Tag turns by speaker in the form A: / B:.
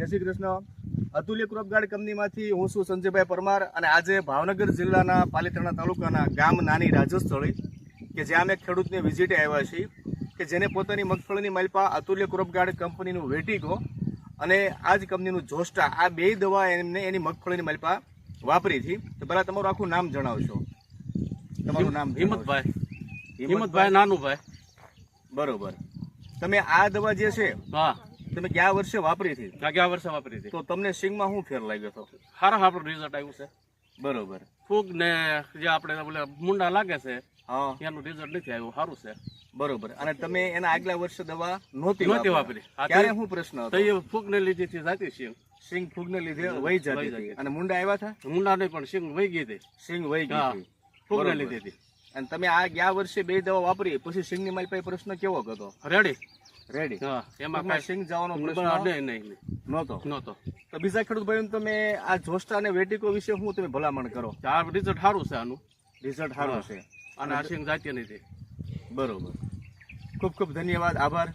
A: જય શ્રી કૃષ્ણ. અતુલ્ય crop guard કંપનીમાંથી હું છું સંજયભાઈ પરમાર અને આજે ભાવનગર જિલ્લાના પાલિતાણા તાલુકાના ગામ નાની રાજસ્થળી કે જ્યાં અમે ખેડૂતને વિઝિટે આવ્યા છીએ કે જેને પોતાની મગફળીની માલપા અતુલ્ય ક્રોપ ગાર્ડ કંપનીનું વેટિગો અને આ જ કંપનીનું જોસ્ટા આ બે દવા એમને એની મગફળીની માલપા વાપરી હતી. તો પહેલાં તમારું આખું નામ જણાવશો. તમારું નામ?
B: હિંમતભાઈ નાનુભાઈ.
A: બરોબર. તમે આ દવા જે છે
B: હા
A: તમે ગયા વર્ષે વાપરી હતી?
B: ગયા વર્ષે વાપરી હતી.
A: તો તમને સિંગમાં શું ફેર લાગ્યો હતો?
B: સારા આપણું રિઝલ્ટ આવ્યું છે.
A: બરોબર.
B: ફૂગ ને જે આપણે ઓલા મુંડા લાગે છે
A: હા
B: એનું રિઝલ્ટ નથી આવ્યું, સારું છે.
A: બરોબર. અને તમે એના આગલા વર્ષે દવા નહોતી
B: વાપરી.
A: ત્યારે શું પ્રશ્ન
B: તો
A: હતો?
B: એ ફૂગ ને લીધી હતી જાતી સિંગ.
A: સિંગ ફૂગને લીધે વહી જતી હતી. અને મુંડા આવ્યા હતા?
B: મુંડા નહીં પણ સિંગ વહી ગઈ હતી.
A: સિંગ વહી ગઈ હતી.
B: ફૂગ ને
A: બરોબર.
B: લીધી હતી.
A: અને તમે આ ગયા વર્ષે બે દવા વાપરી પછી સિંગની માલ પાસે પ્રશ્ન કેવો હતો?
B: રેડી.
A: રેડી.
B: હા એમાં
A: એમાં સિંગ જવાનો પ્રશ્ન
B: નહીં
A: નહોતો.
B: નહોતો.
A: તો બીજા ખેડૂત ભાઈઓ તમે આ જોસ્ટા અને વેટિકો વિશે શું તમે ભલામણ કરો?
B: આ રિઝલ્ટ સારું છે આનું.
A: રિઝલ્ટ સારું છે
B: અને આ સિંગ જાતી નથી.
A: બરોબર. ખૂબ ખૂબ ધન્યવાદ, આભાર.